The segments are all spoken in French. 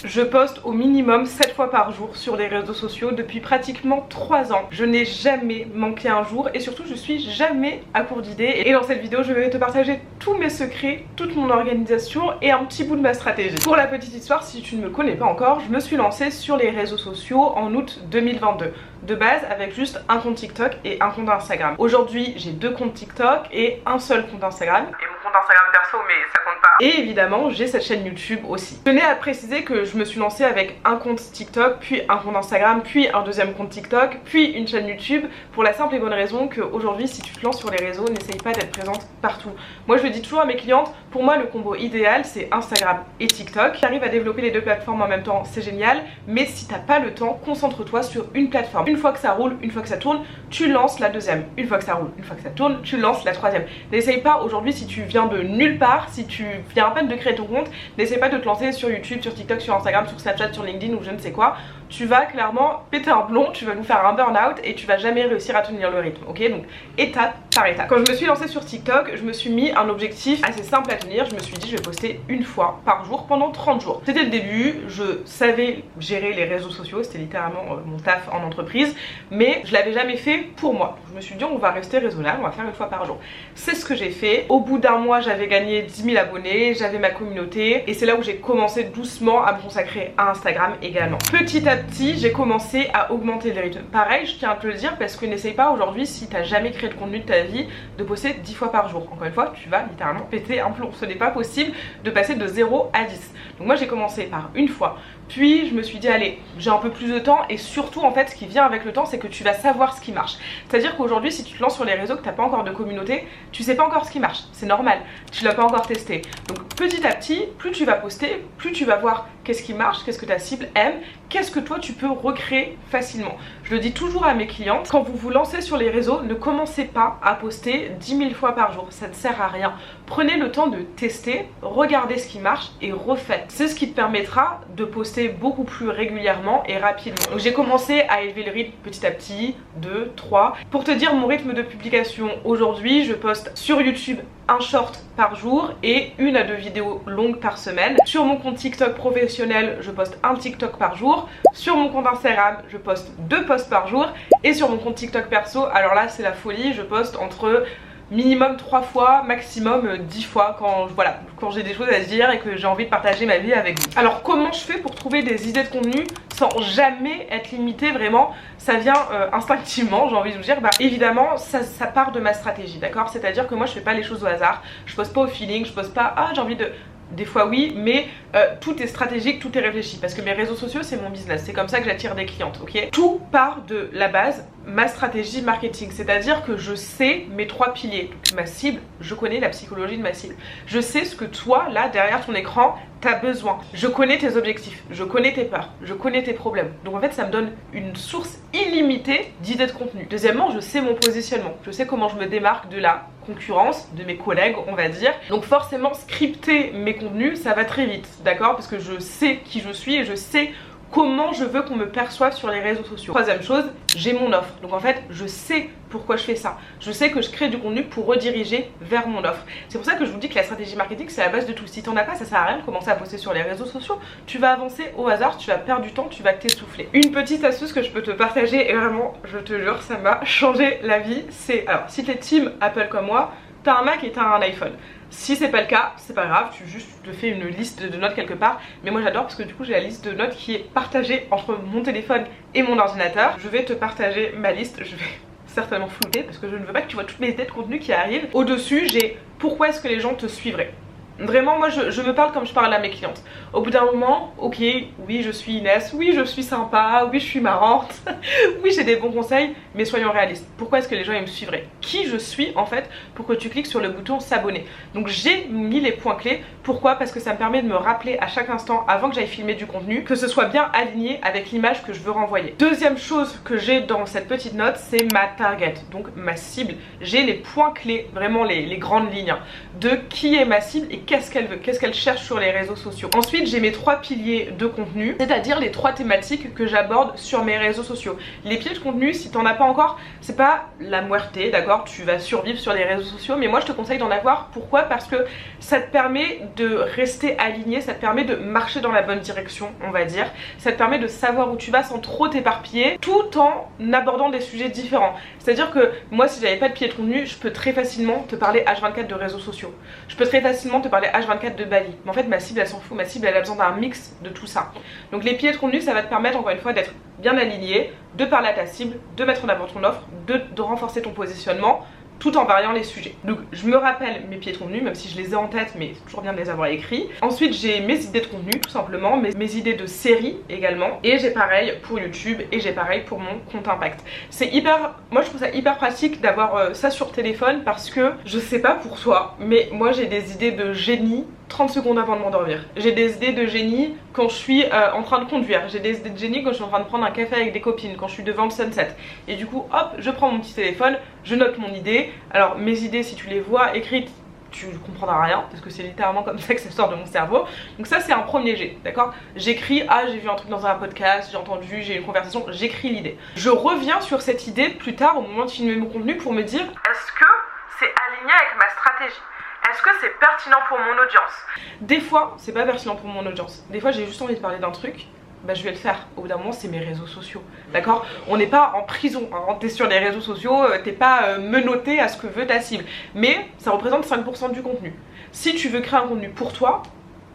Je poste au minimum 7 fois par jour sur les réseaux sociaux depuis pratiquement 3 ans. Je n'ai jamais manqué un jour et surtout je suis jamais à court d'idées. Et dans cette vidéo je vais te partager tous mes secrets, toute mon organisation et un petit bout de ma stratégie. Pour la petite histoire, si tu ne me connais pas encore, je me suis lancée sur les réseaux sociaux en août 2022. De base avec juste un compte TikTok et un compte Instagram. Aujourd'hui j'ai 2 comptes TikTok et un seul compte Instagram. Et mon compte Instagram perso, mais ça compte pas. Et évidemment j'ai cette chaîne YouTube aussi. Je tenais à préciser que je me suis lancée avec un compte TikTok, puis un compte Instagram, puis un deuxième compte TikTok, puis une chaîne YouTube, pour la simple et bonne raison qu'aujourd'hui si tu te lances sur les réseaux, n'essaye pas d'être présente partout. Moi je le dis toujours à mes clientes, pour moi le combo idéal c'est Instagram et TikTok. Tu arrives à développer les 2 plateformes en même temps, c'est génial, mais si t'as pas le temps, concentre-toi sur une plateforme. Une fois que ça roule, une fois que ça tourne, tu lances la deuxième. Une fois que ça roule, une fois que ça tourne, tu lances la troisième. N'essaye pas aujourd'hui, si tu viens de nulle part, si tu viens à peine de créer ton compte, n'essaye pas de te lancer sur YouTube, sur TikTok, sur Instagram, sur Snapchat, sur LinkedIn ou je ne sais quoi. Tu vas clairement péter un plomb, tu vas nous faire un burn-out et tu vas jamais réussir à tenir le rythme, ok? Donc étape par étape. Quand je me suis lancée sur TikTok, je me suis mis un objectif assez simple à tenir. Je me suis dit je vais poster une fois par jour pendant 30 jours. C'était le début, je savais gérer les réseaux sociaux, c'était littéralement mon taf en entreprise, mais je l'avais jamais fait pour moi. Je me suis dit on va rester raisonnable, on va faire une fois par jour. C'est ce que j'ai fait. Au bout d'un mois j'avais gagné 10 000 abonnés, j'avais ma communauté et c'est là où j'ai commencé doucement à me consacrer à Instagram également. Petit à petit j'ai commencé à augmenter le rythme. Pareil, je tiens à te le dire parce que n'essaye pas aujourd'hui, si t'as jamais créé de contenu de ta vie, de poster 10 fois par jour. Encore une fois, tu vas littéralement péter un plomb. Ce n'est pas possible de passer de 0 à 10. Donc moi j'ai commencé par une fois. Puis je me suis dit allez, j'ai un peu plus de temps et surtout en fait ce qui vient avec le temps c'est que tu vas savoir ce qui marche. C'est à dire qu'aujourd'hui si tu te lances sur les réseaux, que tu n'as pas encore de communauté, tu sais pas encore ce qui marche, c'est normal, tu l'as pas encore testé. Donc petit à petit, plus tu vas poster, plus tu vas voir qu'est-ce qui marche, qu'est-ce que ta cible aime, qu'est-ce que toi tu peux recréer facilement. Je le dis toujours à mes clientes, quand vous vous lancez sur les réseaux, ne commencez pas à poster 10 000 fois par jour, ça ne sert à rien. Prenez le temps de tester, regardez ce qui marche et refaites. C'est ce qui te permettra de poster beaucoup plus régulièrement et rapidement. Donc j'ai commencé à élever le rythme petit à petit, 2, 3. Pour te dire mon rythme de publication aujourd'hui, je poste sur YouTube un short par jour et 1 à 2 vidéos longues par semaine. Sur mon compte TikTok professionnel, je poste un TikTok par jour. Sur mon compte Instagram, je poste 2 posts par jour. Et sur mon compte TikTok perso, alors là c'est la folie, je poste entre minimum 3 fois, maximum 10 fois quand j'ai des choses à se dire et que j'ai envie de partager ma vie avec vous. Alors comment je fais pour trouver des idées de contenu sans jamais être limitée? Vraiment ça vient instinctivement, j'ai envie de vous dire. Bah évidemment ça part de ma stratégie, d'accord? C'est à dire que moi je fais pas les choses au hasard, je poste pas au feeling, je poste pas ah j'ai envie de... Des fois oui, mais tout est stratégique, tout est réfléchi parce que mes réseaux sociaux c'est mon business, c'est comme ça que j'attire des clientes, ok? Tout part de la base, ma stratégie marketing, c'est à dire que je sais mes 3 piliers. Donc, ma cible, je connais la psychologie de ma cible, je sais ce que toi là derrière ton écran t'as besoin, je connais tes objectifs, je connais tes peurs, je connais tes problèmes, donc en fait ça me donne une source illimitée d'idées de contenu. Deuxièmement, je sais mon positionnement, je sais comment je me démarque de la concurrence, de mes collègues on va dire, donc forcément scripter mes contenus ça va très vite, d'accord, parce que je sais qui je suis et je sais comment je veux qu'on me perçoive sur les réseaux sociaux. Troisième chose, j'ai mon offre. Donc en fait, je sais pourquoi je fais ça. Je sais que je crée du contenu pour rediriger vers mon offre. C'est pour ça que je vous dis que la stratégie marketing, c'est la base de tout. Si t'en as pas, ça sert à rien de commencer à poster sur les réseaux sociaux. Tu vas avancer au hasard, tu vas perdre du temps, tu vas t'essouffler. Une petite astuce que je peux te partager, et vraiment, je te jure, ça m'a changé la vie. C'est, alors, si t'es team Apple comme moi, t'as un Mac et t'as un iPhone. Si c'est pas le cas, c'est pas grave, tu te fais une liste de notes quelque part. Mais moi j'adore parce que du coup j'ai la liste de notes qui est partagée entre mon téléphone et mon ordinateur. Je vais te partager ma liste, je vais certainement flouter parce que je ne veux pas que tu vois toutes mes idées de contenu qui arrivent. Au-dessus j'ai pourquoi est-ce que les gens te suivraient. Vraiment moi je me parle comme je parle à mes clientes. Au bout d'un moment, ok, oui je suis Inès, oui je suis sympa, oui je suis marrante, oui j'ai des bons conseils, mais soyons réalistes. Pourquoi est-ce que les gens ils me suivraient? Qui je suis en fait pour que tu cliques sur le bouton s'abonner? Donc j'ai mis les points clés. Pourquoi? Parce que ça me permet de me rappeler à chaque instant avant que j'aille filmer du contenu que ce soit bien aligné avec l'image que je veux renvoyer. Deuxième chose que j'ai dans cette petite note, c'est ma target, donc ma cible. J'ai les points clés, vraiment les grandes lignes de qui est ma cible et qu'est-ce qu'elle veut, qu'est-ce qu'elle cherche sur les réseaux sociaux. Ensuite j'ai mes 3 piliers de contenu, c'est-à-dire les 3 thématiques que j'aborde sur mes réseaux sociaux. Les piliers de contenu, si t'en as pas encore, c'est pas la muerte, d'accord, tu vas survivre sur les réseaux sociaux, mais moi je te conseille d'en avoir. Pourquoi? Parce que ça te permet de rester aligné, ça te permet de marcher dans la bonne direction, on va dire, ça te permet de savoir où tu vas sans trop t'éparpiller, tout en abordant des sujets différents. C'est-à-dire que moi, si j'avais pas de pilier de contenu, je peux très facilement te parler H24 de réseaux sociaux, je peux très facilement te parler H24 de Bali, mais en fait ma cible elle s'en fout, ma cible elle a besoin d'un mix de tout ça. Donc les piliers de contenu, ça va te permettre encore une fois d'être bien aligné, de parler à ta cible, de mettre en avant ton offre, de renforcer ton positionnement, tout en variant les sujets. Donc je me rappelle mes piliers de contenu, même si je les ai en tête, mais c'est toujours bien de les avoir écrits. Ensuite j'ai mes idées de contenu tout simplement, mes idées de séries également, et j'ai pareil pour YouTube et j'ai pareil pour mon compte impact. C'est hyper, moi je trouve ça hyper pratique d'avoir ça sur téléphone, parce que je sais pas pour toi, mais moi j'ai des idées de génie 30 secondes avant de m'endormir. J'ai des idées de génie quand je suis en train de conduire. J'ai des idées de génie quand je suis en train de prendre un café avec des copines, quand je suis devant le sunset. Et du coup, hop, je prends mon petit téléphone, je note mon idée. Alors mes idées, si tu les vois écrites, tu comprendras rien, parce que c'est littéralement comme ça que ça sort de mon cerveau. Donc ça c'est un premier jet, d'accord. J'écris, ah j'ai vu un truc dans un podcast, j'ai entendu, j'ai eu une conversation, j'écris l'idée. Je reviens sur cette idée plus tard au moment de filmer mon contenu pour me dire, est-ce que c'est aligné avec ma stratégie? Est-ce que c'est pertinent pour mon audience? Des fois, c'est pas pertinent pour mon audience. Des fois, j'ai juste envie de parler d'un truc, bah je vais le faire. Au bout d'un moment, c'est mes réseaux sociaux, d'accord? On n'est pas en prison, hein. T'es sur les réseaux sociaux, t'es pas menotté à ce que veut ta cible. Mais ça représente 5% du contenu. Si tu veux créer un contenu pour toi,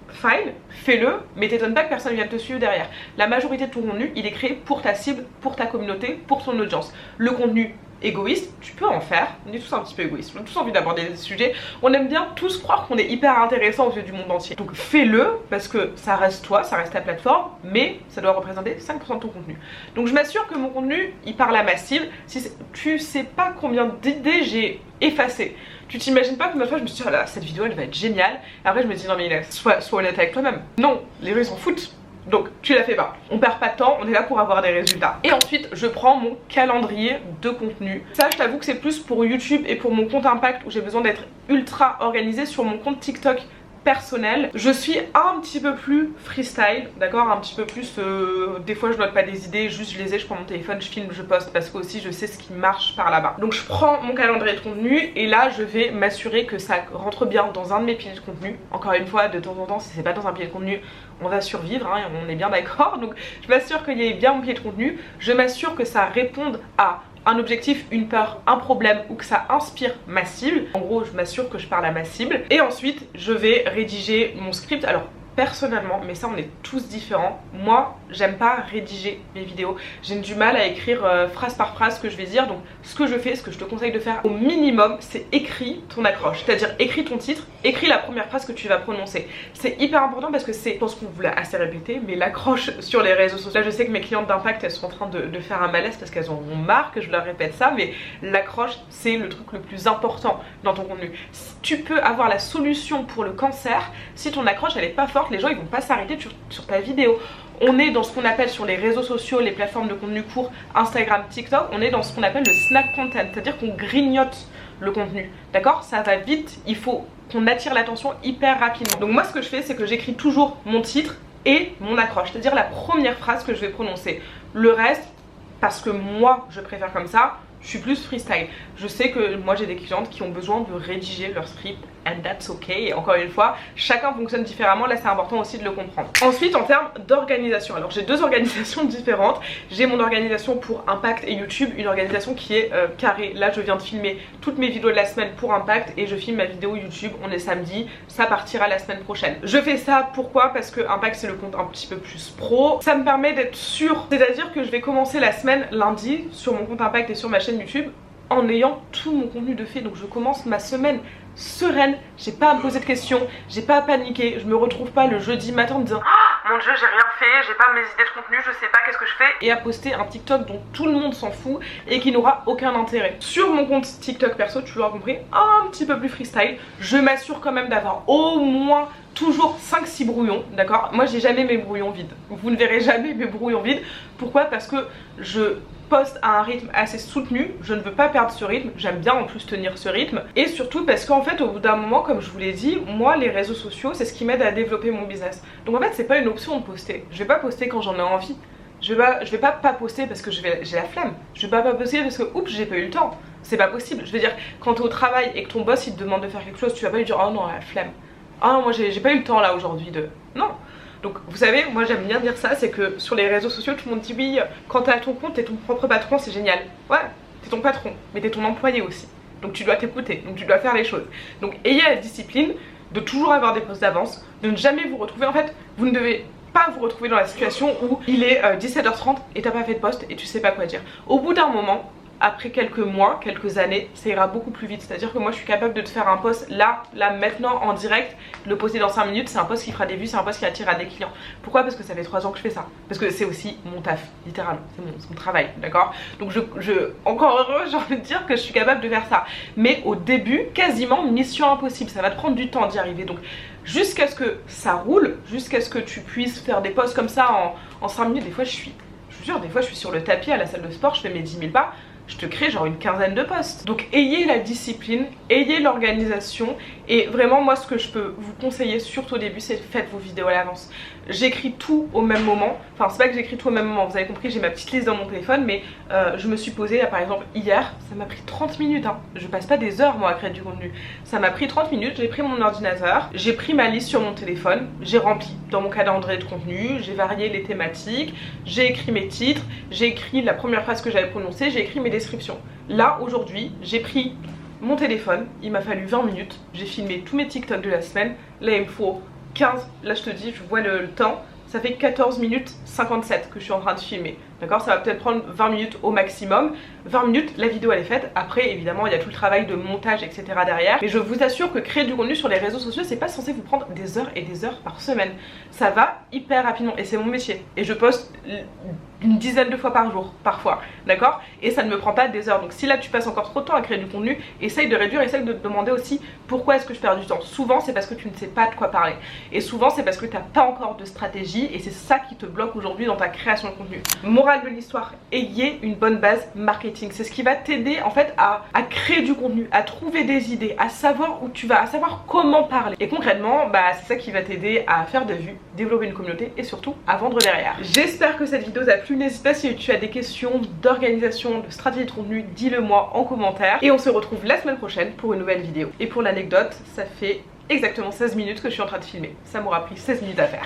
fine, fais-le, mais t'étonne pas que personne vienne te suivre derrière. La majorité de ton contenu, il est créé pour ta cible, pour ta communauté, pour ton audience. Le contenu égoïste, tu peux en faire, on est tous un petit peu égoïstes, on a tous envie d'aborder des sujets, on aime bien tous croire qu'on est hyper intéressant aux yeux du monde entier. Donc fais-le, parce que ça reste toi, ça reste ta plateforme, mais ça doit représenter 5% de ton contenu. Donc je m'assure que mon contenu, il parle à ma cible. Si tu sais pas combien d'idées j'ai effacées. Tu t'imagines pas que ma fois je me suis dit, oh là, cette vidéo elle va être géniale. Et après je me dis, non mais sois honnête avec toi-même. Non, les gens ils s'en foutent. Donc tu la fais pas, on perd pas de temps, on est là pour avoir des résultats. Et ensuite je prends mon calendrier de contenu. Ça je t'avoue que c'est plus pour YouTube et pour mon compte impact, où j'ai besoin d'être ultra organisée. Sur mon compte TikTok personnel, je suis un petit peu plus freestyle, d'accord, un petit peu plus des fois je note pas des idées, juste je les ai, je prends mon téléphone, je filme, je poste, parce que aussi je sais ce qui marche par là-bas. Donc je prends mon calendrier de contenu et là je vais m'assurer que ça rentre bien dans un de mes piliers de contenu. Encore une fois, de temps en temps, si c'est pas dans un pilier de contenu, on va survivre, hein, on est bien d'accord. Donc je m'assure qu'il y ait bien mon pilier de contenu, je m'assure que ça réponde à un objectif, une peur, un problème, ou que ça inspire ma cible. En gros, je m'assure que je parle à ma cible. Et ensuite, je vais rédiger mon script. Alors, personnellement, mais ça on est tous différents, moi j'aime pas rédiger mes vidéos, j'ai du mal à écrire phrase par phrase ce que je vais dire. Donc ce que je fais, ce que je te conseille de faire au minimum, c'est écris ton accroche, c'est-à-dire écris ton titre, écris la première phrase que tu vas prononcer. C'est hyper important parce que c'est, je pense qu'on vous l'a assez répété, mais l'accroche sur les réseaux sociaux, là je sais que mes clientes d'impact elles sont en train de faire un malaise parce qu'elles en ont marre que je leur répète ça, mais l'accroche c'est le truc le plus important dans ton contenu. Tu peux avoir la solution pour le cancer, si ton accroche elle est pas forte, les gens ils vont pas s'arrêter sur ta vidéo. On est dans ce qu'on appelle sur les réseaux sociaux, les plateformes de contenu court, Instagram, TikTok, on est dans ce qu'on appelle le snack content, c'est-à-dire qu'on grignote le contenu, d'accord? Ça va vite, il faut qu'on attire l'attention hyper rapidement. Donc moi ce que je fais, c'est que j'écris toujours mon titre et mon accroche, c'est-à-dire la première phrase que je vais prononcer. Le reste, parce que moi je préfère comme ça, je suis plus freestyle. Je sais que moi j'ai des clientes qui ont besoin de rédiger leur script, and that's ok. Et encore une fois, chacun fonctionne différemment, là c'est important aussi de le comprendre. Ensuite en termes d'organisation, alors j'ai deux organisations différentes. J'ai mon organisation pour Impact et YouTube, une organisation qui est carrée. Là je viens de filmer toutes mes vidéos de la semaine pour Impact et je filme ma vidéo YouTube, on est samedi, ça partira la semaine prochaine. Je fais ça pourquoi? Parce que Impact c'est le compte un petit peu plus pro, ça me permet d'être sûre, c'est-à-dire que je vais commencer la semaine lundi sur mon compte Impact et sur ma chaîne YouTube en ayant tout mon contenu de fait. Donc je commence ma semaine sereine, j'ai pas à me poser de questions, j'ai pas à paniquer, je me retrouve pas le jeudi matin en me disant oh mon dieu j'ai rien fait, j'ai pas mes idées de contenu, je sais pas qu'est-ce que je fais, et à poster un TikTok dont tout le monde s'en fout et qui n'aura aucun intérêt. Sur mon compte TikTok perso, tu l'auras compris, un petit peu plus freestyle, je m'assure quand même d'avoir au moins toujours 5-6 brouillons, d'accord? Moi j'ai jamais mes brouillons vides, vous ne verrez jamais mes brouillons vides. Pourquoi? Parce que je poste à un rythme assez soutenu, je ne veux pas perdre ce rythme, j'aime bien en plus tenir ce rythme, et surtout parce qu'en fait au bout d'un moment, comme je vous l'ai dit, moi les réseaux sociaux c'est ce qui m'aide à développer mon business. Donc en fait c'est pas une option de poster, je vais pas poster quand j'en ai envie, je vais pas poster parce que j'ai la flemme, je vais pas poster parce que oups j'ai pas eu le temps, c'est pas possible. Je veux dire, quand t'es au travail et que ton boss il te demande de faire quelque chose, tu vas pas lui dire oh non la flemme, ah non moi j'ai pas eu le temps là aujourd'hui de... Non. Donc vous savez, moi j'aime bien dire ça, c'est que sur les réseaux sociaux tout le monde dit oui, quand t'es à ton compte, t'es ton propre patron, c'est génial. Ouais, t'es ton patron, mais t'es ton employé aussi. Donc tu dois t'écouter, donc tu dois faire les choses. Donc ayez la discipline de toujours avoir des postes d'avance, de ne jamais vous retrouver, en fait, vous ne devez pas vous retrouver dans la situation où il est 17h30 et t'as pas fait de poste et tu sais pas quoi dire. Au bout d'un moment, après quelques mois, quelques années, ça ira beaucoup plus vite. C'est-à-dire que moi je suis capable de te faire un post là, maintenant en direct, le poster dans 5 minutes, c'est un post qui fera des vues, c'est un post qui attirera des clients. Pourquoi? Parce que ça fait 3 ans que je fais ça. Parce que c'est aussi mon taf, littéralement, c'est mon travail, d'accord? Donc encore heureux, j'ai envie de dire que je suis capable de faire ça. Mais au début, quasiment mission impossible, ça va te prendre du temps d'y arriver. Donc jusqu'à ce que ça roule, jusqu'à ce que tu puisses faire des posts comme ça en 5 minutes, des fois je vous jure, des fois je suis sur le tapis à la salle de sport, je fais mes 10 000 pas, je te crée genre une quinzaine de posts. Donc ayez la discipline, ayez l'organisation, et vraiment moi ce que je peux vous conseiller surtout au début, c'est faites vos vidéos à l'avance. J'écris tout au même moment, enfin c'est pas que j'écris tout au même moment, vous avez compris, j'ai ma petite liste dans mon téléphone, mais je me suis posée là par exemple hier, ça m'a pris 30 minutes, hein. Je passe pas des heures moi à créer du contenu, ça m'a pris 30 minutes, j'ai pris mon ordinateur, j'ai pris ma liste sur mon téléphone, j'ai rempli dans mon calendrier de contenu, j'ai varié les thématiques, j'ai écrit mes titres, j'ai écrit la première phrase que j'avais prononcée, j'ai écrit mes descriptions. Là aujourd'hui j'ai pris mon téléphone, il m'a fallu 20 minutes, j'ai filmé tous mes TikTok de la semaine, là il me faut 15, là je te dis, je vois le temps, ça fait 14 minutes 57 que je suis en train de filmer. D'accord, ça va peut-être prendre 20 minutes au maximum. 20 minutes, la vidéo elle est faite. Après évidemment il y a tout le travail de montage etc derrière. Mais je vous assure que créer du contenu sur les réseaux sociaux c'est pas censé vous prendre des heures et des heures par semaine. Ça va hyper rapidement et c'est mon métier. Et je poste une dizaine de fois par jour parfois, d'accord? Et ça ne me prend pas des heures. Donc si là tu passes encore trop de temps à créer du contenu, essaye de réduire, essaye de te demander aussi pourquoi est-ce que je perds du temps. Souvent c'est parce que tu ne sais pas de quoi parler. Et souvent c'est parce que tu n'as pas encore de stratégie et c'est ça qui te bloque aujourd'hui dans ta création de contenu. Morale de l'histoire, ayez une bonne base marketing. C'est ce qui va t'aider en fait à créer du contenu, à trouver des idées, à savoir où tu vas, à savoir comment parler. Et concrètement, bah, c'est ça qui va t'aider à faire de vues, développer une communauté et surtout à vendre derrière. J'espère que cette vidéo t'a plu. N'hésite pas si tu as des questions d'organisation, de stratégie de contenu, dis-le moi en commentaire. Et on se retrouve la semaine prochaine pour une nouvelle vidéo. Et pour l'anecdote, ça fait exactement 16 minutes que je suis en train de filmer. Ça m'aura pris 16 minutes à faire.